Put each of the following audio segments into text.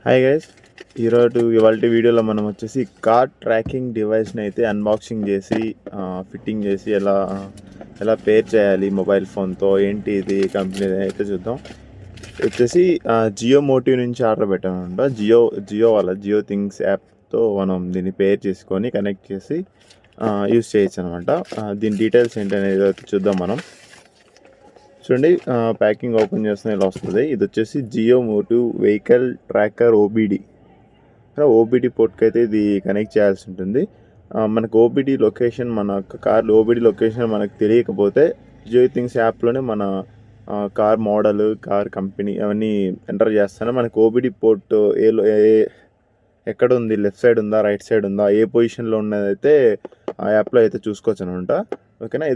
Hi guys, ఇవాళ వీడియోలో మనం వచ్చేసి కార్ ట్రాకింగ్ డివైస్ని అయితే అన్బాక్సింగ్ చేసి ఫిట్టింగ్ చేసి ఎలా పేర్ చేయాలి మొబైల్ ఫోన్తో, ఏంటి ఇది కంపెనీ అయితే చూద్దాం. వచ్చేసి జియో మోటివ్ నుంచి ఆర్డర్ పెట్టామన్నమాట. జియో థింగ్స్ యాప్తో మనం దీన్ని పేర్ చేసుకొని కనెక్ట్ చేసి యూస్ చేయొచ్చు అనమాట. దీని డీటెయిల్స్ ఏంటనేది అయితే చూద్దాం మనం. చూడండి, ప్యాకింగ్ ఓపెన్ చేస్తే ఇలా వస్తుంది. ఇది వచ్చేసి Jio motive vehicle tracker OBD పోర్ట్కి అయితే ఇది కనెక్ట్ చేయాల్సి ఉంటుంది. మనకు ఓబీడీ లొకేషన్, మన కార్ ఓబీడీ లొకేషన్ మనకు తెలియకపోతే జియో థింగ్స్ యాప్లోనే మన కార్ మోడల్, కార్ కంపెనీ అవన్నీ ఎంటర్ చేస్తానే మనకు ఓబీడీ పోర్ట్ ఎక్కడ ఉంది, లెఫ్ట్ సైడ్ ఉందా, రైట్ సైడ్ ఉందా, ఏ పొజిషన్లో ఉన్నదైతే ఆ యాప్లో అయితే చూసుకోవచ్చు అనమాట. ఓకేనా.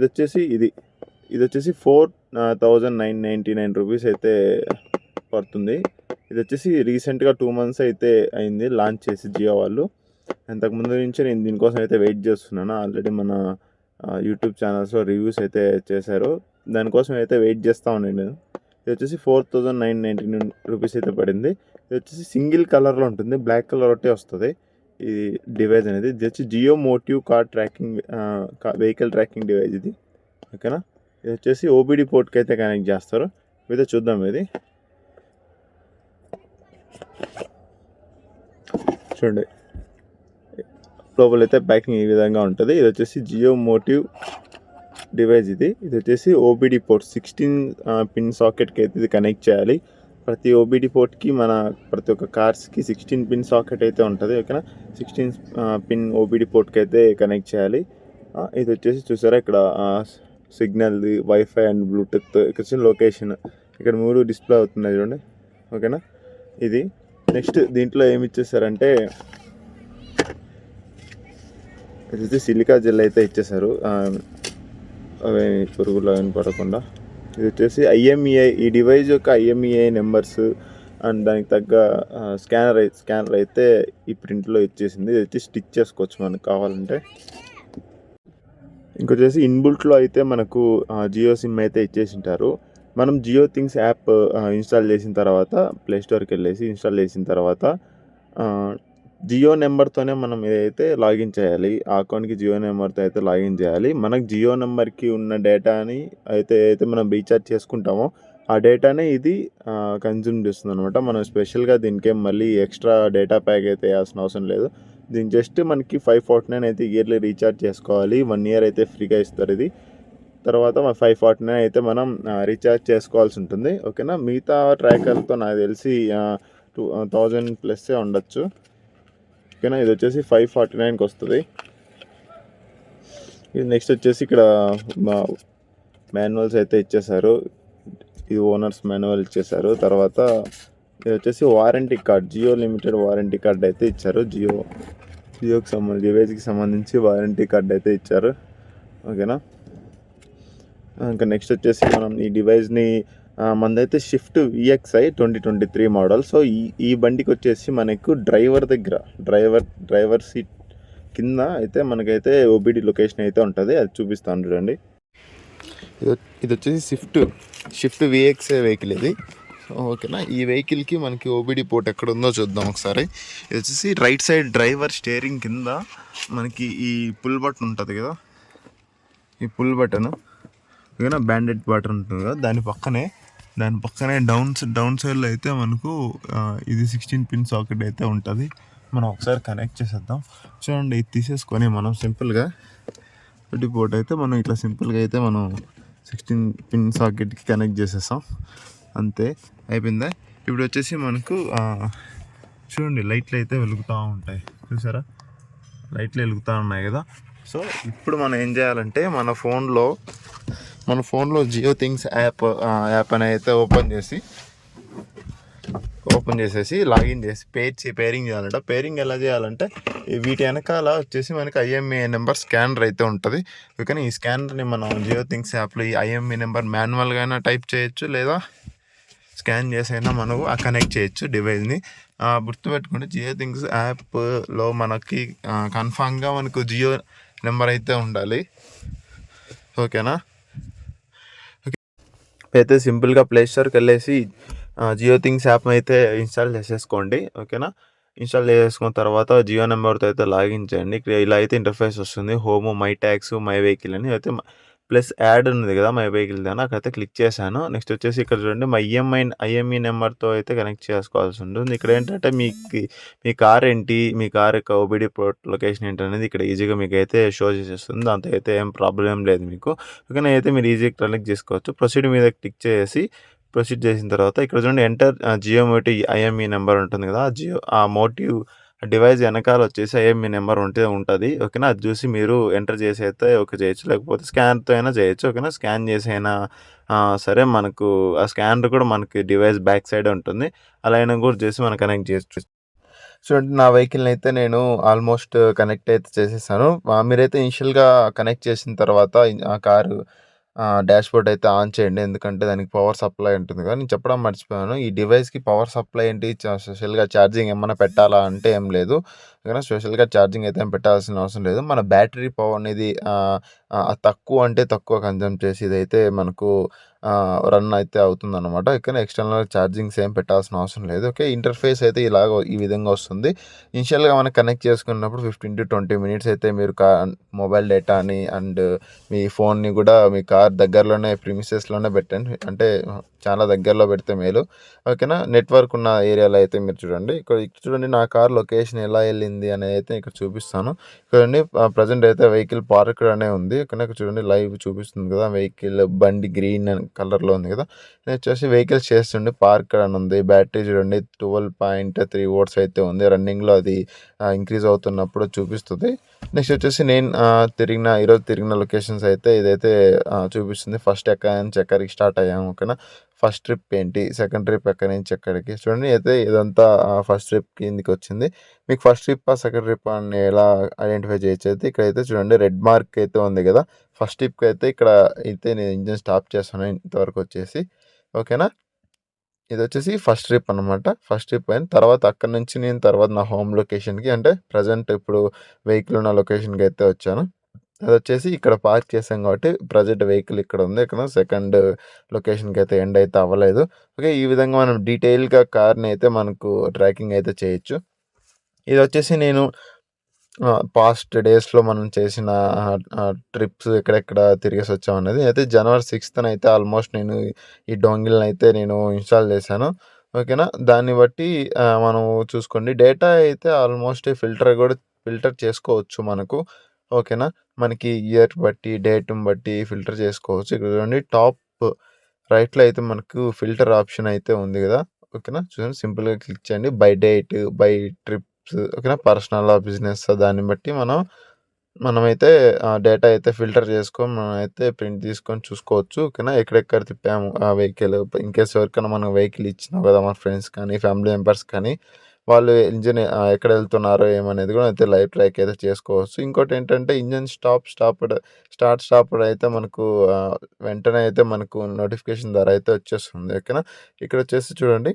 ఇది వచ్చేసి 4,999 రూపీస్ అయితే పడుతుంది. ఇది వచ్చేసి రీసెంట్గా 2 months అయితే అయింది లాంచ్ చేసి జియో వాళ్ళు. అంతకుముందు నుంచే నేను దీనికోసం అయితే వెయిట్ చేస్తున్నాను. ఆల్రెడీ మన యూట్యూబ్ ఛానల్స్లో రివ్యూస్ అయితే చేశారు, దానికోసం అయితే వెయిట్ చేస్తూ ఉన్నాను నేను. ఇది వచ్చేసి 4,999 రూపీస్ అయితే పడింది. ఇది వచ్చేసి సింగిల్ కలర్లో ఉంటుంది, బ్లాక్ కలర్ ఒకటే వస్తుంది ఈ డివైస్ అనేది. ఇది వచ్చి Jio motive vehicle tracking device ఇది. ఓకేనా. ఇది వచ్చేసి ఓబీడీ పోర్ట్కి అయితే కనెక్ట్ చేస్తారు. అయితే చూద్దాం. ఇది చూడండి, లోపల అయితే ప్యాకింగ్ ఈ విధంగా ఉంటుంది. ఇది వచ్చేసి జియో మోటివ్ డివైస్ ఇది వచ్చేసి ఓబీడీ పోర్ట్ 16 పిన్ సాకెట్కి అయితే ఇది కనెక్ట్ చేయాలి. ప్రతి ఓబీడీ పోర్ట్కి ప్రతి ఒక్క కార్స్కి 16 పిన్ సాకెట్ అయితే ఉంటుంది. ఓకేనా. 16 పిన్ ఓబీడీ పోర్ట్కి అయితే కనెక్ట్ చేయాలి. ఇది వచ్చేసి చూసారా, ఇక్కడ సిగ్నల్ది, వైఫై అండ్ బ్లూటూత్, ఇక్కడ లొకేషన్, ఇక్కడ 3 డిస్ప్లే అవుతున్నాయి చూడండి. ఓకేనా. ఇది నెక్స్ట్ దీంట్లో ఏమి ఇచ్చేసారంటే ఇది వచ్చి సిలికా జెల్ అయితే ఇచ్చేసారు, అవి పురుగులు అవన్నీ పడకుండా. ఇది వచ్చేసి IMEI, ఈ డివైస్ యొక్క IMEI నెంబర్స్ అండ్ దానికి తగ్గ స్కానర్ అయితే ఈ ప్రింట్లో ఇచ్చేసింది. ఇది వచ్చి స్టిచ్ చేసుకోవచ్చు మనకు కావాలంటే. ఇంకొచ్చేసి ఇన్బుల్ట్లో అయితే మనకు జియో సిమ్ అయితే ఇచ్చేసి ఉంటారు. మనం జియో థింగ్స్ యాప్ ఇన్స్టాల్ చేసిన తర్వాత ప్లేస్టోర్కి వెళ్ళేసి ఇన్స్టాల్ చేసిన తర్వాత జియో నెంబర్తోనే మనం ఏదైతే లాగిన్ చేయాలి, ఆ అకౌంట్కి జియో నెంబర్తో అయితే లాగిన్ చేయాలి. మనకు జియో నెంబర్కి ఉన్న డేటాని అయితే మనం రీఛార్జ్ చేసుకుంటామో ఆ డేటానే ఇది కన్జ్యూమ్ చేస్తుంది అనమాట. మనం స్పెషల్గా దీనికేం మళ్ళీ ఎక్స్ట్రా డేటా ప్యాక్ అయితే వేయాల్సిన అవసరం లేదు. దీని జస్ట్ మనకి 549 అయితే ఇయర్లీ రీఛార్జ్ చేసుకోవాలి. 1 year అయితే ఫ్రీగా ఇస్తారు ఇది. తర్వాత 549 అయితే మనం రీఛార్జ్ చేసుకోవాల్సి ఉంటుంది. ఓకేనా. మిగతా ట్రాకర్తో నాకు తెలిసి 2,000+ ఉండొచ్చు. ఓకేనా. ఇది వచ్చేసి 549కి వస్తుంది. ఇది నెక్స్ట్ వచ్చేసి ఇక్కడ మాన్యువల్స్ అయితే ఇచ్చేసారు. ఇది ఓనర్స్ మాన్యువల్ ఇచ్చేసారు. తర్వాత ఇది వచ్చేసి warranty card, Jio limited warranty card అయితే ఇచ్చారు. డివైస్కి సంబంధించి వారంటీ కార్డ్ అయితే ఇచ్చారు. ఓకేనా. ఇంకా నెక్స్ట్ వచ్చేసి మనం ఈ డివైస్ని మనదైతే షిఫ్ట్ VXI 2023 మోడల్. సో ఈ బండికి వచ్చేసి మనకు డ్రైవర్ సీట్ కింద అయితే మనకైతే ఓబీడీ లొకేషన్ అయితే ఉంటుంది, అది చూపిస్తాను చూడండి. ఇది వచ్చేసి షిఫ్ట్ VXI వెహికల్ ఇది. ఓకేనా. ఈ వెహికల్కి మనకి ఓబీడీ పోర్ట్ ఎక్కడ ఉందో చూద్దాం ఒకసారి. ఇది వచ్చేసి రైట్ సైడ్ డ్రైవర్ స్టీరింగ్ కింద మనకి ఈ పుల్ బటన్ ఉంటుంది కదా, ఈ పుల్ బటన్, ఓకేనా, బ్యాండెడ్ బటన్ ఉంటుంది కదా, దాని పక్కనే డౌన్ సైడ్లో అయితే మనకు ఇది 16 పిన్ సాకెట్ అయితే ఉంటుంది. మనం ఒకసారి కనెక్ట్ చేసేద్దాం. చూడండి, ఇది తీసేసుకొని మనం సింపుల్గా ఓబీడీ పోర్ట్ అయితే మనం ఇట్లా సింపుల్గా అయితే మనం 16 పిన్ సాకెట్కి కనెక్ట్ చేసేస్తాం. అంతే, అయిపోయిందా. ఇప్పుడు వచ్చేసి మనకు చూడండి, లైట్లు అయితే వెలుగుతూ ఉంటాయి, చూసారా, లైట్లు వెలుగుతూ ఉన్నాయి కదా. సో ఇప్పుడు మనం ఏం చేయాలంటే మన ఫోన్లో జియో థింగ్స్ యాప్ అని అయితే ఓపెన్ చేసేసి లాగిన్ చేసి పేరింగ్ చేయాలంట. పేరింగ్ ఎలా చేయాలంటే వీటి వెనకాల వచ్చేసి మనకి IMEI నెంబర్ స్కానర్ అయితే ఉంటుంది. ఓకేనా. ఈ స్కానర్ని మనం జియో థింగ్స్ యాప్లో ఈ IMEI నెంబర్ మాన్యువల్గా అయినా టైప్ చేయొచ్చు, లేదా స్కాన్ చేసైనా మనకు కనెక్ట్ చేయొచ్చు డివైస్ని. గుర్తుపెట్టుకుంటే జియో థింగ్స్ యాప్లో మనకి కన్ఫామ్గా మనకు జియో నెంబర్ అయితే ఉండాలి. ఓకేనా. అయితే సింపుల్గా ప్లేస్టోర్కి వెళ్ళేసి జియో థింగ్స్ యాప్ అయితే ఇన్‌స్టాల్ చేసేసుకోండి. ఓకేనా. ఇన్‌స్టాల్ చేసేసుకున్న తర్వాత జియో నెంబర్‌తో అయితే లాగిన్ చేయండి. ఇలా అయితే ఇంటర్‌ఫేస్ వస్తుంది. Home, my tax, my vehicle అని అయితే ప్లస్ యాడ్ ఉంది కదా! మై వెహికల్ దాని అక్కడైతే క్లిక్ చేశాను. నెక్స్ట్ వచ్చేసి ఇక్కడ చూడండి మై ఐఎంఈ నెంబర్‌తో అయితే కనెక్ట్ చేసుకోవాల్సి ఉంటుంది. ఇక్కడ ఏంటంటే మీ కార్ ఏంటి, మీ కార్ యొక్క ఓబీడీ పోర్ట్ లొకేషన్ ఏంటనేది ఇక్కడ ఈజీగా మీకైతే షో చేసేస్తుంది. దాంతో అయితే ఏం ప్రాబ్లమ్ లేదు మీకు. ఓకేనా. అయితే మీరు ఈజీగా కనెక్ట్ చేసుకోవచ్చు. ప్రొసీడ్ మీద క్లిక్ చేసి ప్రొసీడ్ చేసిన తర్వాత ఇక్కడ చూడండి enter Jio motive IME number ఉంటుంది కదా! ఆ మోటివ్ డివైస్ వెనకాల వచ్చేసి ఐఎంఈ నెంబర్ ఉంటది. ఓకేనా. అది చూసి మీరు ఎంటర్ చేసి అయితే ఓకే చేయొచ్చు. లేకపోతే స్కాన్‌తో అయినా చేయొచ్చు. ఓకేనా. స్కాన్ చేసి అయినా సరే మనకు ఆ స్కానర్ కూడా మనకి డివైస్ బ్యాక్ సైడే ఉంటుంది. అలా అయినా కూడా చేసి మనం కనెక్ట్ చేయొచ్చు. చూడండి నా వెహికల్‌ని అయితే నేను ఆల్మోస్ట్ కనెక్ట్ అయితే చేసేసాను. మీరైతే ఇనిషియల్‌గా కనెక్ట్ చేసిన తర్వాత ఆ కారు డాష్‌బోర్డ్ అయితే ఆన్ చేయండి. ఎందుకంటే దానికి పవర్ సప్లై ఉంటుంది కదా! నేను చెప్పడం మర్చిపోయాను. ఈ డివైస్‌కి పవర్ సప్లై ఏంటి స్పెషల్‌గా ఛార్జింగ్ ఏమన్నా పెట్టాలా అంటే ఏం లేదు. ఓకేనా. స్పెషల్‌గా ఛార్జింగ్ అయితే ఏం పెట్టాల్సిన అవసరం లేదు. మన బ్యాటరీ పవర్ అనేది తక్కువ అంటే తక్కువ కన్జ్యూమ్ చేసి ఇదైతే మనకు రన్ అయితే అవుతుందన్నమాట. ఓకేనా. ఎక్స్టర్నల్ ఛార్జింగ్స్ ఏం పెట్టాల్సిన అవసరం లేదు. ఓకే. ఇంటర్ఫేస్ అయితే ఈ విధంగా వస్తుంది. ఇనిషియల్‌గా మనం కనెక్ట్ చేసుకున్నప్పుడు 15-20 మినిట్స్ అయితే మీరు మొబైల్ డేటాని అండ్ మీ ఫోన్‌ని కూడా మీ కార్ దగ్గరలోనే ప్రిమిసెస్‌లోనే పెట్టండి. అంటే చాలా దగ్గరలో పెడితే మేలు. ఓకేనా. నెట్వర్క్ ఉన్న ఏరియాలో అయితే మీరు చూడండి. ఇక్కడ చూడండి నా కార్ లొకేషన్ ఎలా వెళ్ళింది అనేది అయితే ఇక్కడ చూపిస్తాను. చూడండి ప్రెజెంట్ అయితే వెహికల్ పార్క్డ్ అనే ఉంది. ఇక్కడ చూడండి లైవ్ చూపిస్తుంది కదా! వెహికల్ బండి గ్రీన్ కలర్‌లో ఉంది కదా! ఇది వచ్చేసి వెహికల్స్ చేస్తుండే పార్క్డ్ అని ఉంది. బ్యాటరీ చూడండి 12.3 వోల్ట్స్ అయితే ఉంది. రన్నింగ్‌లో అది ఇంక్రీజ్ అవుతున్నప్పుడు చూపిస్తది. నెక్స్ట్ వచ్చేసి నేను ఈరోజు తిరిగిన లొకేషన్స్ అయితే ఇదైతే చూపిస్తుంది. ఫస్ట్ ఎక్కడి నుంచి ఎక్కడికి స్టార్ట్ అయ్యాము. ఓకేనా. ఫస్ట్ ట్రిప్ ఏంటి, సెకండ్ ట్రిప్ ఎక్కడి నుంచి ఎక్కడికి చూడండి. అయితే ఇదంతా ఫస్ట్ ట్రిప్ కిందికి వచ్చింది. మీకు ఫస్ట్ ట్రిప్పా, సెకండ్ ట్రిప్పా అని ఎలా ఐడెంటిఫై చేయొచ్చు అయితే ఇక్కడైతే చూడండి రెడ్ మార్క్ అయితే ఉంది కదా! ఫస్ట్ ట్రిప్‌కి అయితే ఇక్కడ అయితే నేను ఇంజిన్ స్టాప్ చేస్తాను ఇంతవరకు వచ్చేసి. ఓకేనా. ఇదొచ్చేసి ఫస్ట్ ట్రిప్ అనమాట. ఫస్ట్ ట్రిప్ అయిన తర్వాత అక్కడి నుంచి నేను తర్వాత నా హోమ్ లొకేషన్‌కి అంటే ప్రెజెంట్ ఇప్పుడు వెహికల్ ఉన్న లొకేషన్‌కి అయితే వచ్చాను. అదొచ్చేసి ఇక్కడ పార్క్ చేశాం కాబట్టి ప్రెజెంట్ వెహికల్ ఇక్కడ ఉంది. ఇక్కడ సెకండ్ లొకేషన్‌కి అయితే ఎండ్ అయితే అవ్వలేదు. ఓకే. ఈ విధంగా మనం డీటెయిల్‌గా కార్‌ని అయితే మనకు ట్రాకింగ్ అయితే చేయొచ్చు. ఇదొచ్చేసి నేను పాస్ట్ డేస్‌లో మనం చేసిన ట్రిప్స్ ఎక్కడెక్కడ తిరిగేసొచ్చామనేది. అయితే జనవరి 6థ్ అయితే ఆల్మోస్ట్ నేను ఈ డోంగిల్‌ని అయితే నేను ఇన్‌స్టాల్ చేశాను. ఓకేనా. దాన్ని బట్టి మనం చూసుకోండి. డేటా అయితే ఆల్మోస్ట్ ఫిల్టర్ చేసుకోవచ్చు మనకు. ఓకేనా. మనకి ఇయర్ బట్టి, డేట్‌ని బట్టి ఫిల్టర్ చేసుకోవచ్చు. ఇక్కడ చూడండి టాప్ రైట్‌లో అయితే మనకు ఫిల్టర్ ఆప్షన్ అయితే ఉంది గదా! ఓకేనా. చూడండి సింపుల్‌గా క్లిక్ చేయండి. బై డేట్, బై ట్రిప్స్ ఓకేనా. పర్సనలా, బిజినెస్సా దాన్ని బట్టి మనమైతే డేటా అయితే ఫిల్టర్ చేసుకొని మనమైతే ప్రింట్ తీసుకొని చూసుకోవచ్చు. ఓకేనా. ఎక్కడెక్కడ తిప్పాము ఆ వెహికల్ ఇన్‌కేస్ ఎవరికైనా మనం వెహికల్ ఇచ్చినాం కదా! మన ఫ్రెండ్స్ కానీ, ఫ్యామిలీ మెంబర్స్ కానీ వాళ్ళు ఇంజిన్ ఎక్కడ వెళ్తున్నారో ఏమనేది కూడా అయితే లైవ్ ట్రాక్ అయితే చేసుకోవచ్చు. ఇంకోటేంటంటే ఇంజిన్ స్టార్టెడ్ అయితే మనకు వెంటనే అయితే మనకు నోటిఫికేషన్ ద్వారా అయితే వచ్చేస్తుంది. ఓకేనా. ఇక్కడొచ్చేసి చూడండి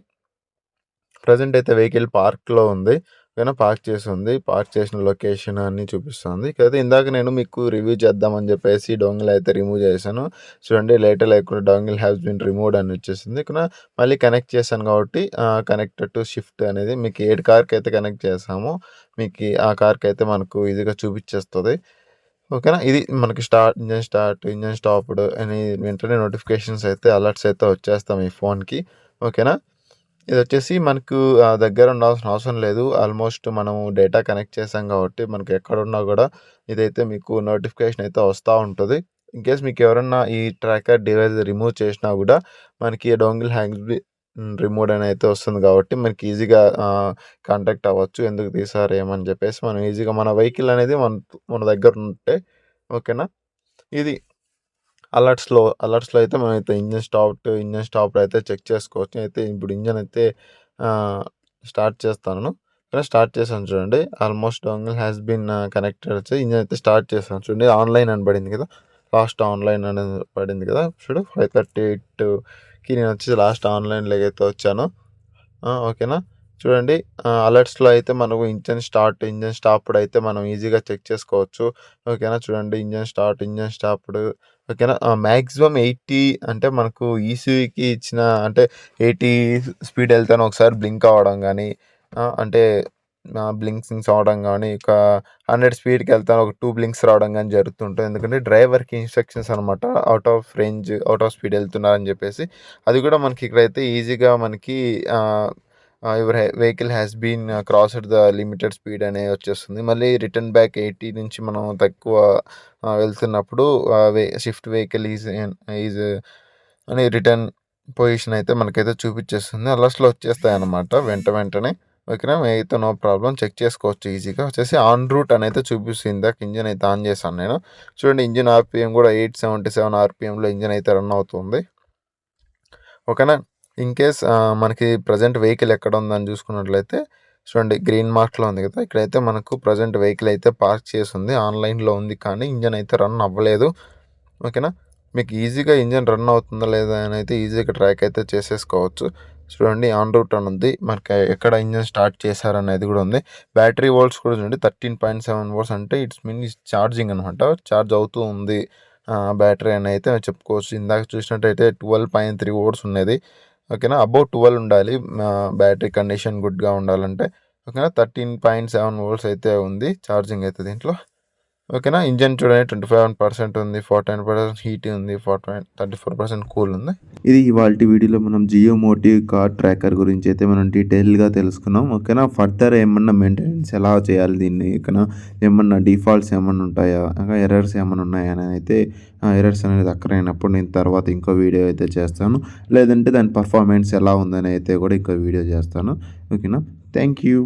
ప్రెజెంట్ అయితే వెహికల్ పార్క్‌లో ఉంది. ఓకేనా. పార్క్ చేసుంది. పార్క్ చేసిన లొకేషన్ అన్నీ చూపిస్తుంది. ఇకపోతే ఇందాక నేను మీకు రివ్యూ చేద్దామని చెప్పేసి డోంగిల్ అయితే రిమూవ్ చేశాను. చూడండి లేటర్ లేకుండా డోంగిల్ హాస్ బీన్ రిమూవ్డ్ అని వచ్చేసింది. ఇక్కడ మళ్ళీ కనెక్ట్ చేశాను కాబట్టి కనెక్టెడ్ టు షిఫ్ట్ అనేది మీకు ఏ కార్‌కైతే కనెక్ట్ చేసామో మీకు ఆ కార్‌కైతే మనకు ఈజీగా చూపిచ్చేస్తది. ఓకేనా. ఇది మనకి ఇంజిన్ స్టాప్డ్ అని వెంటనే నోటిఫికేషన్స్ అయితే అలర్ట్స్ అయితే వచ్చేస్తాయి మీ ఫోన్‌కి. ఓకేనా. ఇదొచ్చేసి మనకు దగ్గర ఉండాల్సిన అవసరం లేదు. ఆల్మోస్ట్ మనము డేటా కనెక్ట్ చేసాం కాబట్టి మనకు ఎక్కడున్నా గూడా ఇదైతే మీకు నోటిఫికేషన్ అయితే వస్తా ఉంటది. ఇన్‌కేస్ మీకెవరన్నా ఈ ట్రాకర్ డివైస్ రిమూవ్ చేసినా గూడా మనకి డోంగిల్ హ్యాస్ బీన్ రిమూవ్డ్ అని అయితే వస్తుంది కాబట్టి మనకి ఈజీగా కాంటాక్ట్ అవ్వచ్చు. ఎందుకు తీశారు ఏమని జెప్పేసి మనం ఈజీగా మన వెహికల్ అనేది మన దగ్గర ఉంటే ఓకేనా. ఇది అలర్ట్స్‌లో అయితే మనమైతే ఇంజిన్ స్టాప్డ్ అయితే చెక్ చేసుకోవచ్చు. అయితే ఇప్పుడు ఇంజిన్ అయితే ఆహ్, స్టార్ట్ చేస్తాను. స్టార్ట్ చేశాను చూడండి. ఆల్మోస్ట్ డోంగిల్ హాస్ బీన్ కనెక్టెడ్ వచ్చి ఇంజిన్ అయితే స్టార్ట్ చేశాను చూడండి. ఆన్‌లైన్ అని పడింది కదా! లాస్ట్ ఆన్‌లైన్ అనేది పడింది కదా! చూడు 5:38కి నేను వచ్చేసి లాస్ట్ ఆన్‌లైన్‌లోకి అయితే వచ్చాను. ఓకేనా. చూడండి అలర్ట్స్‌లో అయితే మనకు ఇంజిన్ స్టాప్డ్ అయితే మనం ఈజీగా చెక్ చేసుకోవచ్చు. ఓకేనా. చూడండి ఇంజిన్ స్టాప్డ్ ఓకేనా. మాక్సిమం 80 అంటే మనకు ఈసీఈకి ఇచ్చిన అంటే 80 స్పీడ్ ఎళ్తాను ఒకసారి బ్లింక్ అవ్వడం గానీ, అంటే బ్లింకింగ్స్ అవ్వడం గానీ, ఒక 100 స్పీడ్‌కెళ్తాను ఒక 2 బ్లింక్స్ రావడం గానీ జరుగుతుంటది. ఎందుకంటే డ్రైవర్‌కి ఇన్‌స్ట్రక్షన్స్ అనమాట. Out of range, out of speed ఎళ్తున్నారని జెప్పేసి. అది గూడా మనకి ఇక్కడైతే ఈజీగా మనకి your vehicle has been crossed the limited speed అనే వచ్చేస్తుంది. మళ్ళీ రిటర్న్ బ్యాక్ 80 నుంచి మనం తక్కువ వెళ్తున్నప్పుడు షిఫ్ట్ వెహికల్ ఈజ్ అని రిటర్న్ పొజిషన్ అయితే మనకైతే చూపిచ్చేస్తుంది. అలర్ట్స్‌లో వచ్చేస్తాయన్నమాట వెంటనే. ఓకేనా. అయితే నో ప్రాబ్లమ్ చెక్ చేసుకోవచ్చు ఈజీగా. వచ్చేసి ఆన్ రూట్ అనైతే చూపిస్తుంది. ఇందాక ఇంజిన్ అయితే ఆన్ చేశాను నేను. చూడండి ఇంజిన్ ఆర్‌పిఎం కూడా 877 ఆర్‌పిఎంలో ఇంజిన్ అయితే రన్ అవుతుంది. ఓకేనా. ఇన్‌కేస్ మనకి ప్రెజెంట్ వెహికల్ ఎక్కడ ఉందని చూసుకున్నట్లయితే చూడండి గ్రీన్ మార్క్‌లో ఉంది కదా! ఇక్కడైతే మనకు ప్రెజెంట్ వెహికల్ అయితే పార్క్ చేసుంది. ఆన్‌లైన్‌లో ఉంది కానీ ఇంజిన్ అయితే రన్ అవ్వలేదు. ఓకేనా. మీకు ఈజీగా ఇంజిన్ రన్ అవుతుందా లేదా అని అయితే ఈజీగా ట్రాక్ అయితే చేసేసుకోవచ్చు. చూడండి ఆన్ రూట్ అని ఉంది. మనకి ఎక్కడ ఇంజిన్ స్టార్ట్ చేశారనేది కూడా ఉంది. బ్యాటరీ వోల్ట్స్ కూడా చూడండి 13.7 వోల్ట్స్ అంటే ఇట్స్ మీన్స్ ఛార్జింగ్ అనమాట. ఛార్జ్ అవుతూ ఉంది బ్యాటరీ అని అయితే చెప్పుకోవచ్చు. ఇందాక చూసినట్టయితే 12.3 వోల్ట్స్ ఉన్నది. ఓకేనా. అబోవ్ 12 ఉండాలి బ్యాటరీ కండిషన్ గుడ్‌గా ఉండాలంటే. ఓకేనా. 13.7 వోల్ట్స్ అయితే ఉంది ఛార్జింగ్ అయితే దీంట్లో. ఓకేనా. ఇంజిన్ చూడండి 25% ఉంది, 49% హీట్ ఉంది, 34% కూల్ ఉంది. ఇది ఇవాల్టి వీడియోలో మనం జియో మోటివ్ కార్ ట్రాకర్ గురించి అయితే మనం డీటెయిల్‌గా తెలుసుకున్నాం. ఓకేనా. ఫర్దర్ ఏమన్నా మెయింటెనెన్స్ ఎలా చేయాలి దీన్ని, ఓకేనా, ఏమన్నా డిఫాల్ట్స్ ఏమన్నా ఉంటాయా, ఎర్రర్స్ ఏమన్నా ఉన్నాయా అని అయితే ఎర్రర్స్ అనేది అక్కరైనప్పుడు నేను తర్వాత ఇంకో వీడియో అయితే చేస్తాను. లేదంటే దాని పర్ఫార్మెన్స్ ఎలా ఉందని అయితే కూడా ఇంకో వీడియో చేస్తాను. ఓకేనా. Thank you.